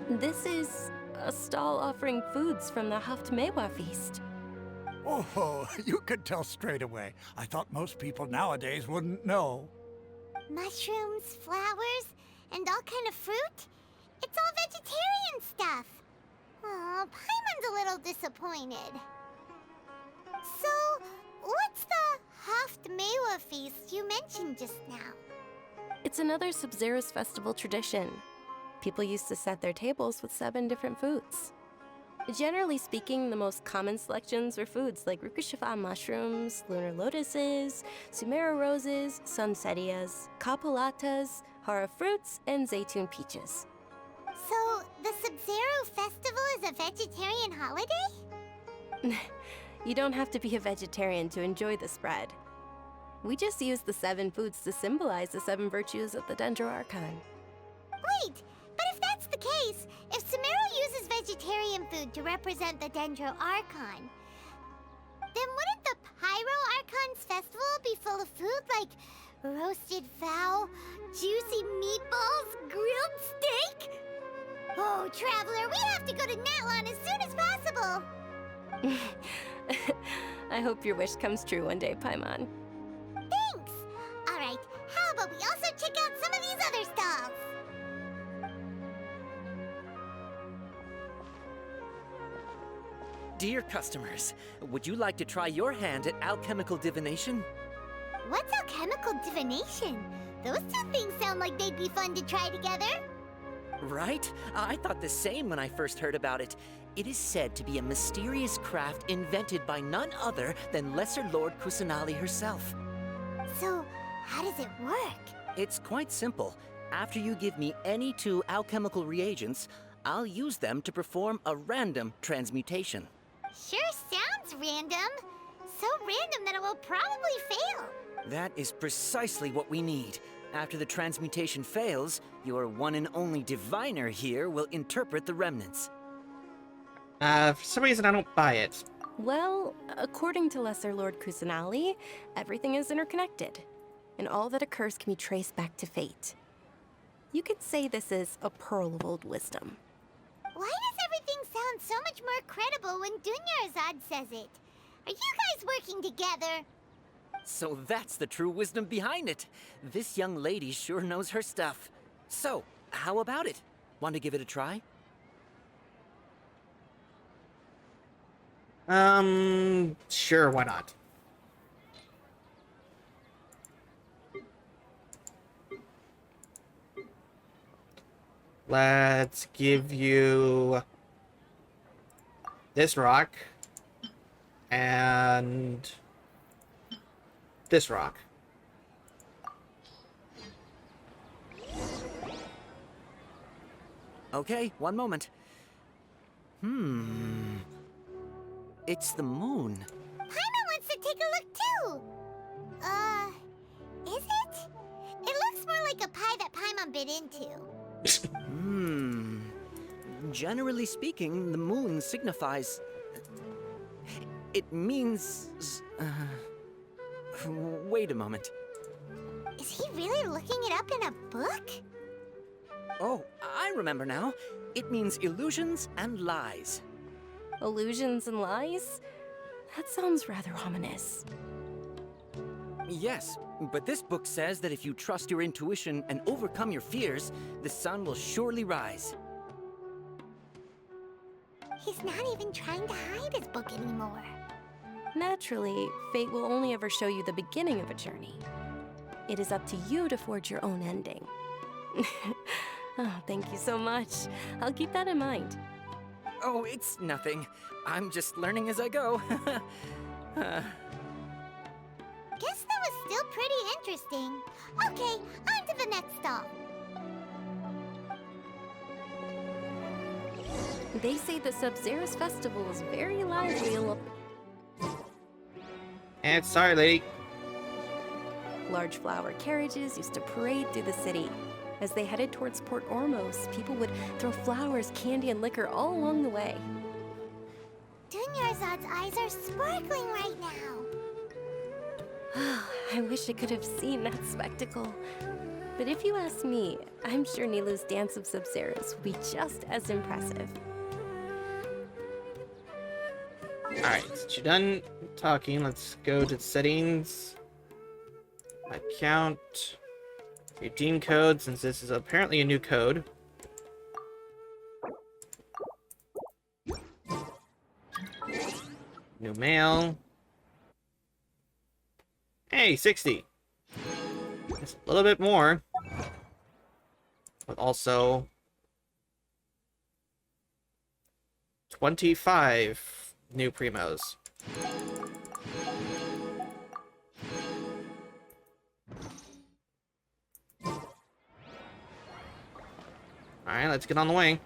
This is a stall offering foods from the Haftmewa feast. Oh, you could tell straight away. I thought most people nowadays wouldn't know. Mushrooms, flowers, and all kind of fruit? It's all vegetarian stuff. Oh, Paimon's a little disappointed. So, what's the Haftmewa feast you mentioned just now? It's another Sub-Zero's festival tradition. People used to set their tables with 7 different foods. Generally speaking, the most common selections were foods like Rukushifa mushrooms, lunar lotuses, Sumera roses, sunsetias, kapulatas, hara fruits, and zaytun peaches. So, the Sub-Zero festival is a vegetarian holiday? You don't have to be a vegetarian to enjoy the spread. We just use the 7 foods to symbolize the 7 virtues of the Dendro Archon. Wait, but if that's the case, if Sumero uses vegetarian food to represent the Dendro Archon, then wouldn't the Pyro Archon's festival be full of food like roasted fowl, juicy meatballs, grilled steak? Oh, Traveler, we have to go to Natlon as soon as possible! I hope your wish comes true one day, Paimon. Thanks! Alright, how about we also check out some of these other stalls? Dear customers, would you like to try your hand at alchemical divination? What's alchemical divination? Those two things sound like they'd be fun to try together. Right? I thought the same when I first heard about it. It is said to be a mysterious craft invented by none other than Lesser Lord Kusanali herself. So, how does it work? It's quite simple. After you give me any 2 alchemical reagents, I'll use them to perform a random transmutation. Sure sounds random. So random that it will probably fail. That is precisely what we need. After the transmutation fails, your one and only diviner here will interpret the remnants. For some reason I don't buy it. Well, according to Lesser Lord Kusanali, everything is interconnected, and all that occurs can be traced back to fate. You could say this is a pearl of old wisdom. Why does everything sound so much more credible when Dunyarzad says it? Are you guys working together? So that's the true wisdom behind it. This young lady sure knows her stuff. So, how about it? Want to give it a try? Sure, why not? Let's give you this rock and this rock. Okay, one moment. It's the moon. Paimon wants to take a look too. Is it? It looks more like a pie that Paimon bit into. Generally speaking, the moon signifies... It means... Wait a moment. Is he really looking it up in a book? Oh, I remember now. It means illusions and lies. Illusions and lies? That sounds rather ominous. Yes, but this book says that if you trust your intuition and overcome your fears, the sun will surely rise. He's not even trying to hide his book anymore. Naturally, fate will only ever show you the beginning of a journey. It is up to you to forge your own ending. Oh, thank you so much. I'll keep that in mind. Oh, it's nothing. I'm just learning as I go. Guess that was still pretty interesting. Okay, on to the next stall. They say the Sub-Zero's festival is very lively. And sorry, lady. Large flower carriages used to parade through the city. As they headed towards Port Ormos, people would throw flowers, candy, and liquor all along the way. Dunyarzad's eyes are sparkling right now. I wish I could have seen that spectacle. But if you ask me, I'm sure Nilu's Dance of Sub-Zeros will be just as impressive. Alright, since you're done talking, let's go to settings. Account. Redeem code, since this is apparently a new code. New mail. Hey, 60. Just a little bit more. But also 25 new primos. Alright, let's get on the way.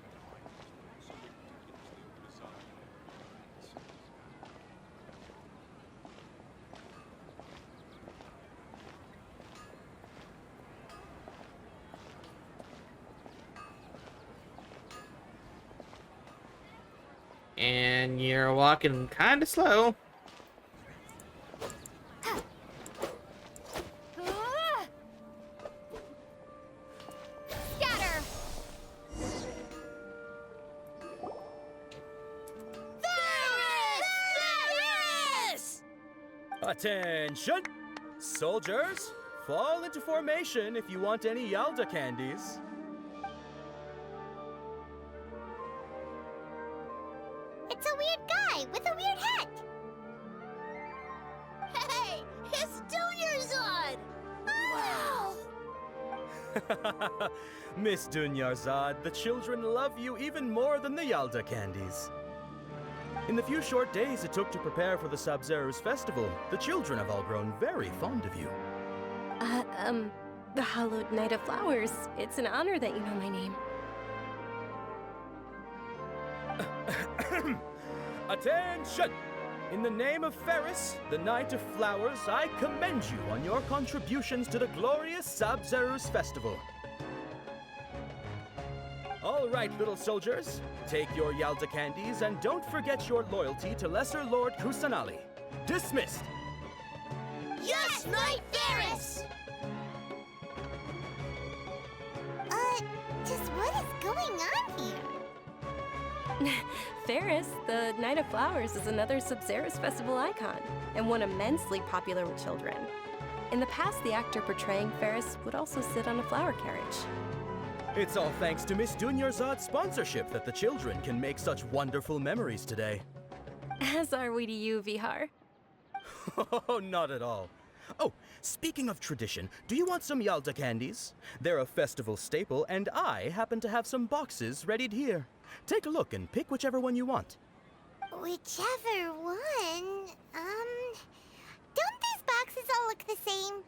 And you're walking kind of slow. Scatter! Varus! Attention! Soldiers, fall into formation if you want any Yalda candies. It's a weird guy with a weird hat. Hey, it's Dunyarzad! Wow! Miss Dunyarzad, the children love you even more than the Yalda candies. In the few short days it took to prepare for the Sub-Zeros festival, the children have all grown very fond of you. The Hallowed Knight of Flowers. It's an honor that you know my name. Attention! In the name of Ferris, the Knight of Flowers, I commend you on your contributions to the glorious Sub-Zeros festival. All right, little soldiers, take your Yalda candies and don't forget your loyalty to Lesser Lord Kusanali. Dismissed! Yes, Knight Varus! Just what is going on here? Ferris, the Knight of Flowers, is another Sub-Zeros festival icon, and one immensely popular with children. In the past, the actor portraying Ferris would also sit on a flower carriage. It's all thanks to Miss Dunyarzad's sponsorship that the children can make such wonderful memories today. As are we to you, Vihar. Oh, not at all. Oh, speaking of tradition, do you want some Yalda candies? They're a festival staple, and I happen to have some boxes readied here. Take a look and pick whichever one you want. Whichever one, don't these boxes all look the same?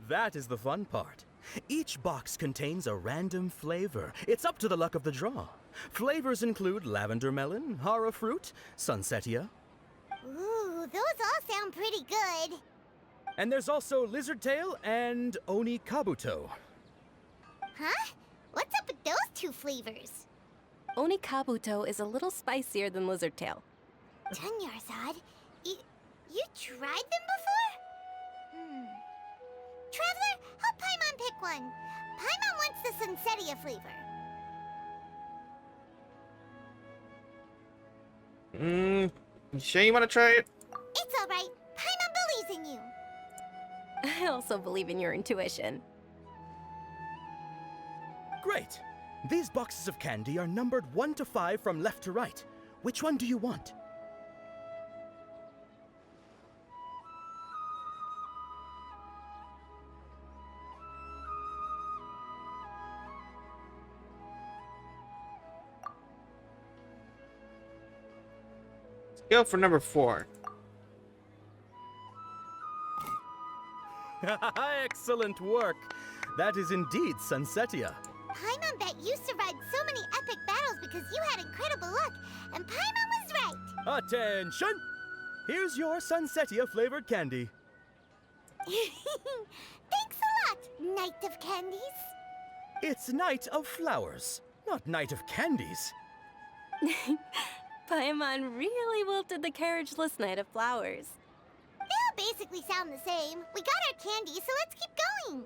That is the fun part. Each box contains a random flavor. It's up to the luck of the draw. Flavors include lavender melon, hara fruit, sunsetia. Ooh, those all sound pretty good. And there's also lizard tail and oni kabuto. Huh? What's up with those two flavors? Oni Kabuto is a little spicier than Lizard Tail. Dunyarzad, you tried them before? Traveler, help Paimon pick one. Paimon wants the Sunsetia flavor. You sure you want to try it? It's all right. Paimon believes in you. I also believe in your intuition. Great. These boxes of candy are numbered 1 to 5 from left to right. Which one do you want? Let's go for number 4. Excellent work. That is indeed Sunsetia. Paimon bet you survived so many epic battles because you had incredible luck, and Paimon was right. Attention! Here's your Sunsetia flavored candy. Thanks a lot, Knight of Candies. It's Knight of Flowers, not Knight of Candies. Paimon really wilted the carriageless Knight of Flowers. They all basically sound the same. We got our candy, so let's keep going. doing?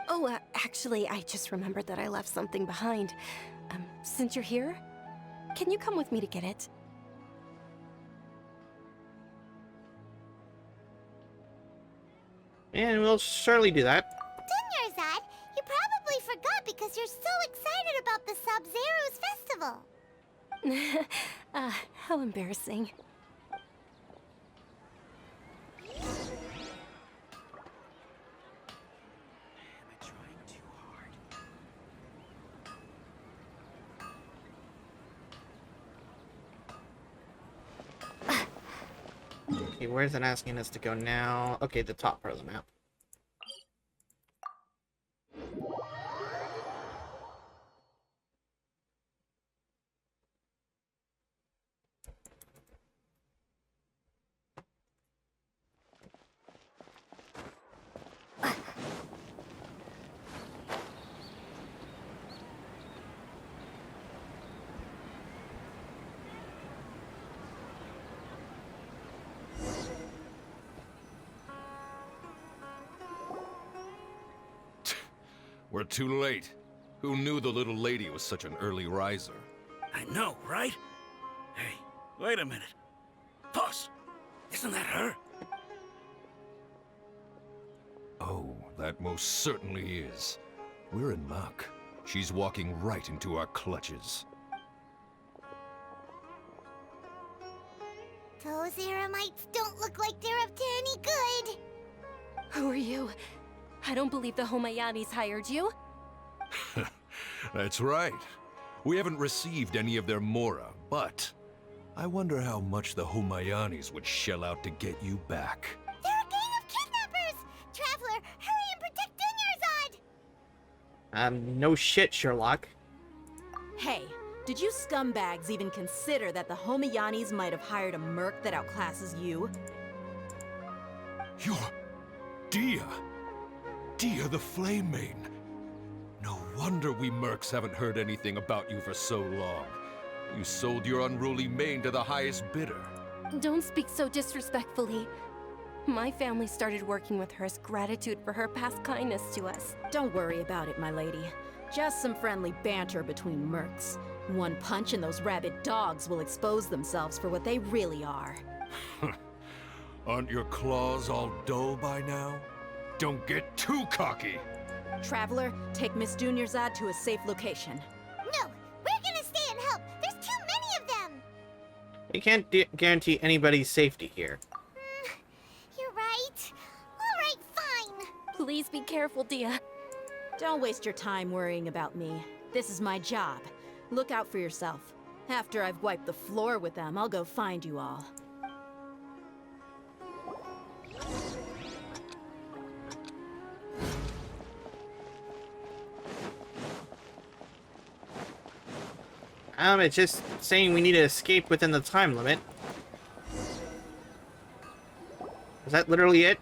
Oh, actually, I just remembered that I left something behind. Since you're here, can you come with me to get it? And we'll surely do that. Dunyarzad, you probably forgot because you're so excited about the Sub-Zero's festival. How embarrassing. Okay, where's it asking us to go now? Okay, the top part of the map. We're too late. Who knew the little lady was such an early riser? I know, right? Hey, wait a minute. Boss, isn't that her? Oh, that most certainly is. We're in luck. She's walking right into our clutches. Those Eremites don't look like they're up to any good. Who are you? I don't believe the Homayanis hired you. That's right. We haven't received any of their Mora, but I wonder how much the Homayanis would shell out to get you back. They're a gang of kidnappers! Traveler, hurry and protect Dunyarzad! No shit, Sherlock. Hey, did you scumbags even consider that the Homayanis might have hired a merc that outclasses you? You're... Dia! Dia the Flame Maiden! No wonder we mercs haven't heard anything about you for so long. You sold your unruly mane to the highest bidder. Don't speak so disrespectfully. My family started working with her as gratitude for her past kindness to us. Don't worry about it, my lady. Just some friendly banter between mercs. One punch and those rabid dogs will expose themselves for what they really are. Aren't your claws all dull by now? Don't get too cocky! Traveler, take Miss Dunyarzad to a safe location. No, we're gonna stay and help. There's too many of them. We can't guarantee anybody's safety here. You're right. All right, fine. Please be careful, Dia. Don't waste your time worrying about me. This is my job. Look out for yourself. After I've wiped the floor with them, I'll go find you all. It's just saying we need to escape within the time limit. Is that literally it?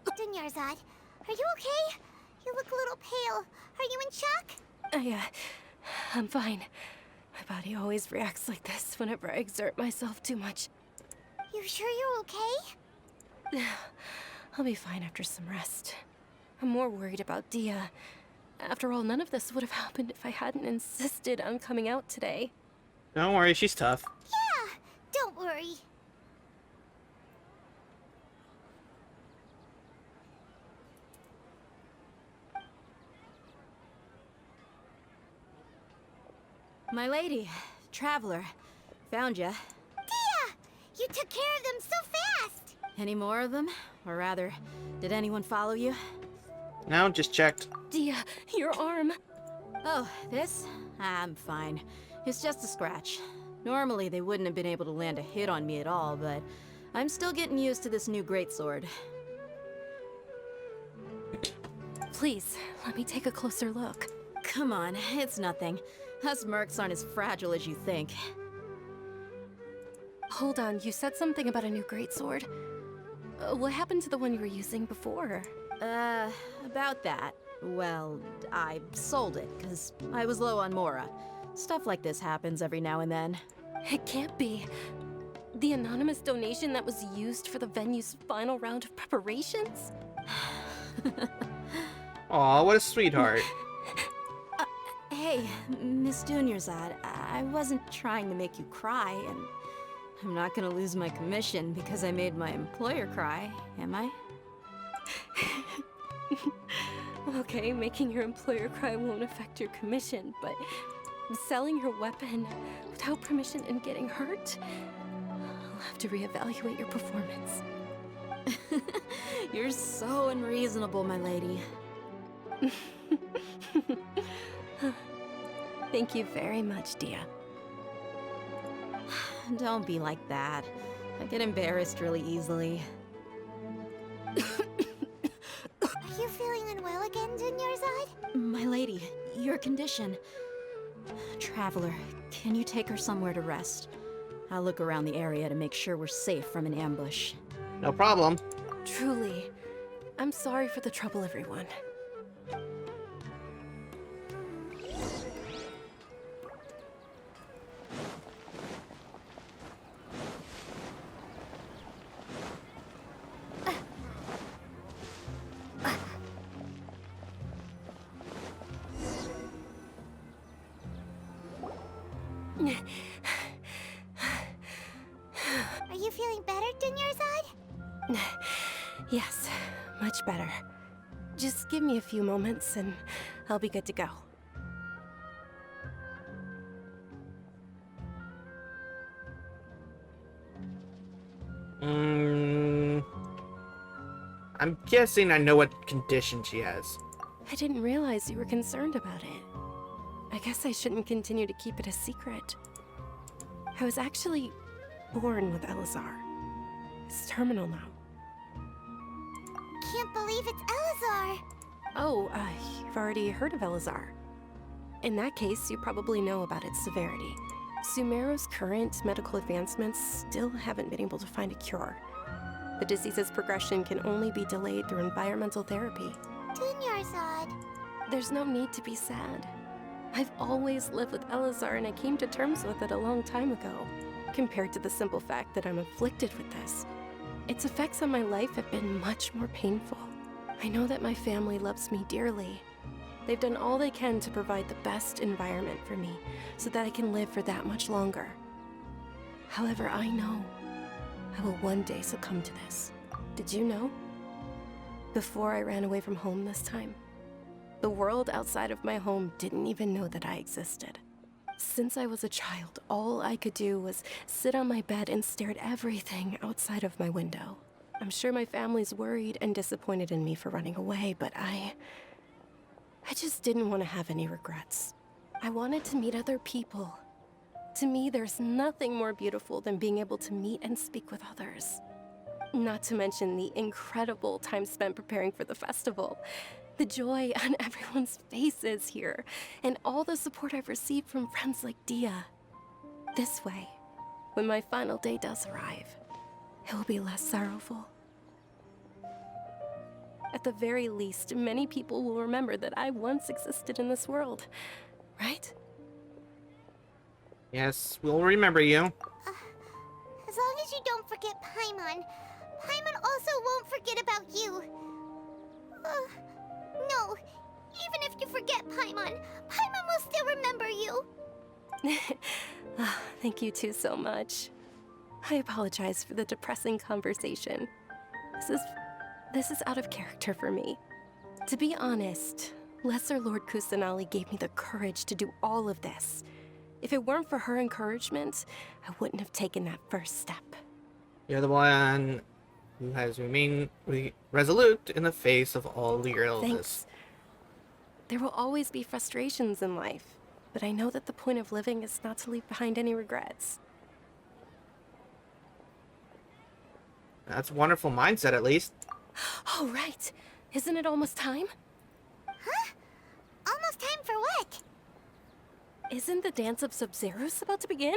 Dunyarzad, are you okay? You look a little pale. Are you in shock? I'm fine. My body always reacts like this whenever I exert myself too much. You sure you're okay? I'll be fine after some rest. I'm more worried about Dia. After all, none of this would have happened if I hadn't insisted on coming out today. Don't worry, she's tough. Yeah, don't worry. My lady, Traveler, found ya. Dia! You took care of them so fast! Any more of them? Or rather, did anyone follow you? No, just checked. Dia, your arm. Oh, this? I'm fine. It's just a scratch. Normally, they wouldn't have been able to land a hit on me at all, but I'm still getting used to this new greatsword. Please, let me take a closer look. Come on, it's nothing. Us mercs aren't as fragile as you think. Hold on, you said something about a new greatsword. What happened to the one you were using before? About that. Well, I sold it, because I was low on Mora. Stuff like this happens every now and then. It can't be. The anonymous donation that was used for the venue's final round of preparations? Aw, what a sweetheart. Hey, Miss Dunyarzad, I wasn't trying to make you cry, and I'm not gonna lose my commission because I made my employer cry, am I? Okay, making your employer cry won't affect your commission, but selling your weapon without permission and getting hurt? I'll have to reevaluate your performance. You're so unreasonable, my lady. Thank you very much, Dia. Don't be like that. I get embarrassed really easily. Are you feeling unwell again, Dunyarzad? My lady, your condition. Traveler, can you take her somewhere to rest? I'll look around the area to make sure we're safe from an ambush. No problem. Truly, I'm sorry for the trouble, everyone. Are you feeling better, Dunyarzad? Yes, much better. Just give me a few moments and I'll be good to go. I'm guessing I know what condition she has. I didn't realize you were concerned about it. I guess I shouldn't continue to keep it a secret. I was actually born with Elazar. It's terminal now. Can't believe it's Elazar. Oh, you've already heard of Elazar. In that case, you probably know about its severity. Sumeru's current medical advancements still haven't been able to find a cure. The disease's progression can only be delayed through environmental therapy. Dunyarzad. There's no need to be sad. I've always lived with Elazar and I came to terms with it a long time ago. Compared to the simple fact that I'm afflicted with this, its effects on my life have been much more painful. I know that my family loves me dearly. They've done all they can to provide the best environment for me so that I can live for that much longer. However, I know I will one day succumb to this. Did you know? Before I ran away from home this time, the world outside of my home didn't even know that I existed. Since I was a child, all I could do was sit on my bed and stare at everything outside of my window. I'm sure my family's worried and disappointed in me for running away, but I just didn't want to have any regrets. I wanted to meet other people. To me, there's nothing more beautiful than being able to meet and speak with others. Not to mention the incredible time spent preparing for the festival. The joy on everyone's faces here, and all the support I've received from friends like Dia. This way, when my final day does arrive, it will be less sorrowful. At the very least, many people will remember that I once existed in this world, right? Yes, we'll remember you. As long as you don't forget Paimon, Paimon also won't forget about you. No, even if you forget Paimon, Paimon will still remember you. Thank you two so much. I apologize for the depressing conversation. This is out of character for me. To be honest, Lesser Lord Kusanali gave me the courage to do all of this. If it weren't for her encouragement, I wouldn't have taken that first step. You're the one who has remained resolute in the face of all your illness. Thanks. There will always be frustrations in life, but I know that the point of living is not to leave behind any regrets. That's a wonderful mindset, at least. Oh, right. Isn't it almost time? Huh? Almost time for what? Isn't the Dance of Sub-Zeros about to begin?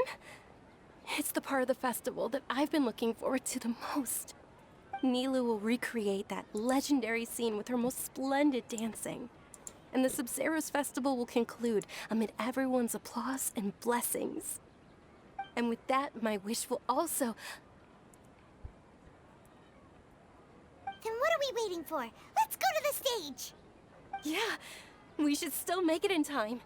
It's the part of the festival that I've been looking forward to the most. Nilu will recreate that legendary scene with her most splendid dancing. And the Sub-Zeros festival will conclude amid everyone's applause and blessings. And with that, my wish will also... Then what are we waiting for? Let's go to the stage! Yeah, we should still make it in time.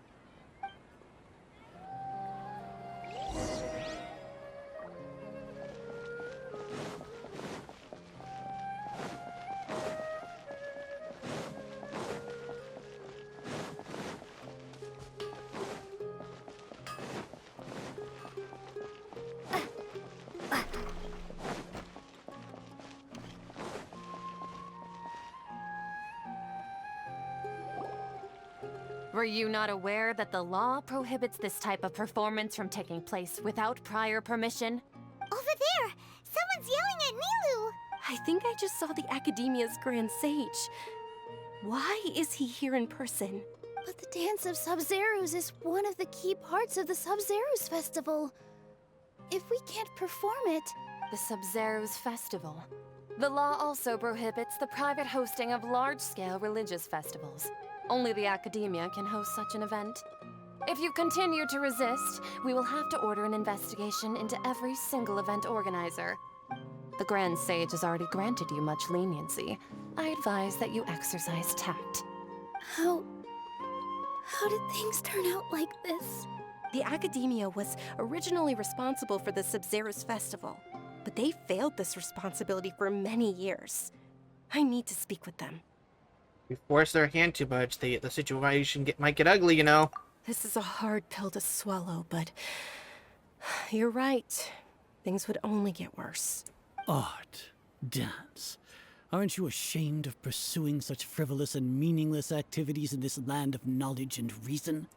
Were you not aware that the law prohibits this type of performance from taking place without prior permission? Over there! Someone's yelling at Nilu! I think I just saw the Academia's Grand Sage. Why is he here in person? But the Dance of Sub-Zeros is one of the key parts of the Sub-Zeros Festival. If we can't perform it... The Sub-Zeros Festival. The law also prohibits the private hosting of large-scale religious festivals. Only the Academia can host such an event. If you continue to resist, we will have to order an investigation into every single event organizer. The Grand Sage has already granted you much leniency. I advise that you exercise tact. How did things turn out like this? The Academia was originally responsible for the Sub-Zeros Festival, but they failed this responsibility for many years. I need to speak with them. We force their hand too much, the situation might get ugly, you know. This is a hard pill to swallow, but you're right. Things would only get worse. Art. Dance. Aren't you ashamed of pursuing such frivolous and meaningless activities in this land of knowledge and reason?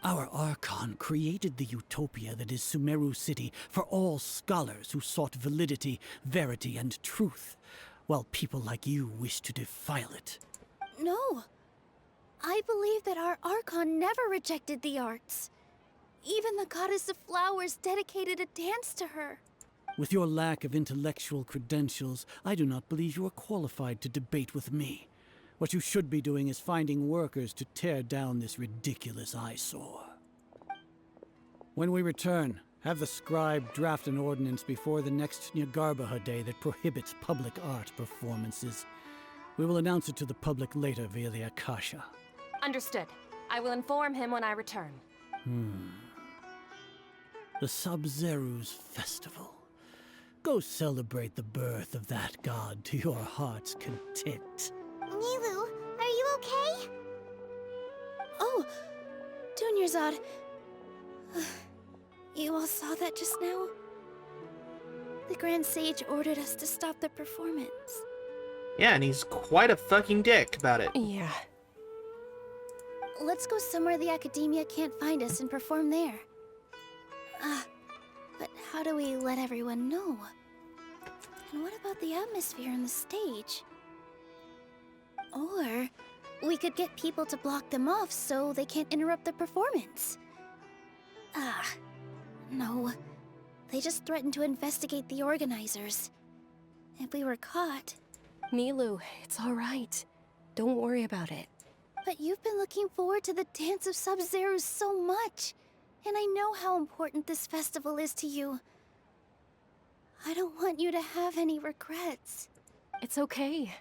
Our Archon created the utopia that is Sumeru City for all scholars who sought validity, verity, and truth, while people like you wish to defile it. No. I believe that our Archon never rejected the arts. Even the goddess of flowers dedicated a dance to her. With your lack of intellectual credentials, I do not believe you are qualified to debate with me. What you should be doing is finding workers to tear down this ridiculous eyesore. When we return, have the scribe draft an ordinance before the next Nyagarbha day that prohibits public art performances. We will announce it to the public later via the Akasha. Understood. I will inform him when I return. The Sub-Zeros Festival. Go celebrate the birth of that god to your heart's content. Nilu, are you okay? Oh, Dunyarzad. You all saw that just now? The Grand Sage ordered us to stop the performance. Yeah, and he's quite a fucking dick about it. Yeah. Let's go somewhere the Academia can't find us and perform there. But how do we let everyone know? And what about the atmosphere on the stage? Or we could get people to block them off so they can't interrupt the performance. No. They just threatened to investigate the organizers. If we were caught... Nilu, it's all right. Don't worry about it. But you've been looking forward to the Dance of Sub-Zeros so much. And I know how important this festival is to you. I don't want you to have any regrets. It's okay.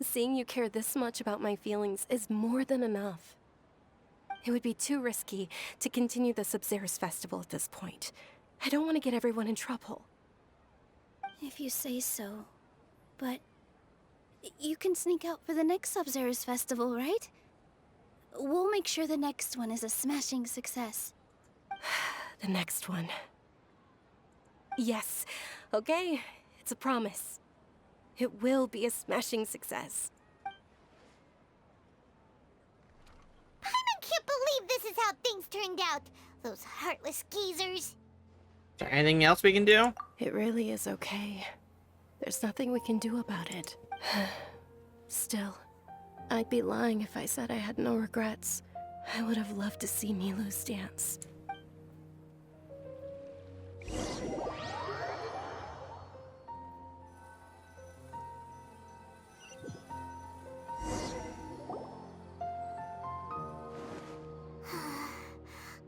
Seeing you care this much about my feelings is more than enough. It would be too risky to continue the Sub-Zeros Festival at this point. I don't want to get everyone in trouble. If you say so. But... you can sneak out for the next Sub-Zeros Festival, right? We'll make sure the next one is a smashing success. The next one. Yes. Okay. It's a promise. It will be a smashing success. Paimon can't believe this is how things turned out. Those heartless geezers. Is there anything else we can do? It really is okay. There's nothing we can do about it. Still, I'd be lying if I said I had no regrets. I would have loved to see Nilu's dance.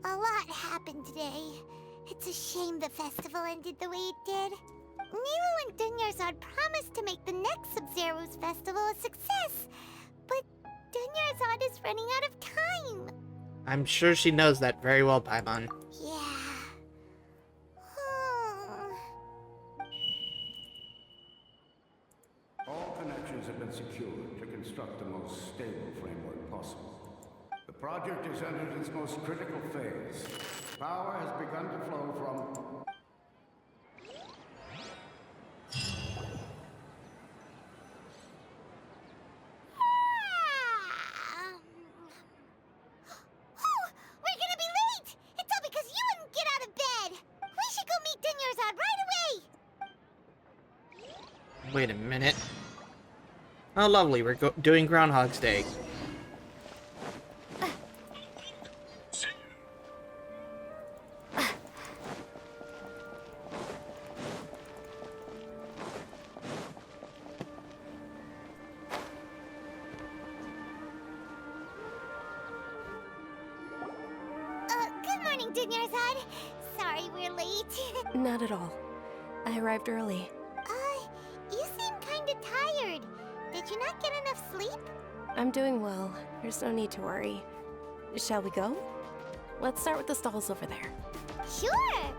A lot happened today. It's It's a shame the festival ended the way it did. Nero and Dunyarzad promised to make the next Sub-Zero's festival a success, but Dunyarzad is running out of time. I'm sure she knows that very well, Paimon. Yeah. All connections have been secured to construct the most stable framework possible. The project has entered its most critical phase. Power has begun to flow from... We're gonna be late! It's all because you wouldn't get out of bed! We should go meet Dunyarzad right away! Wait a minute. Oh, lovely. We're doing Groundhog's Day. Good morning, Dunyarzad. Sorry we're late. Not at all. I arrived early. You seem kinda tired. Did you not get enough sleep? I'm doing well. There's no need to worry. Shall we go? Let's start with the stalls over there. Sure!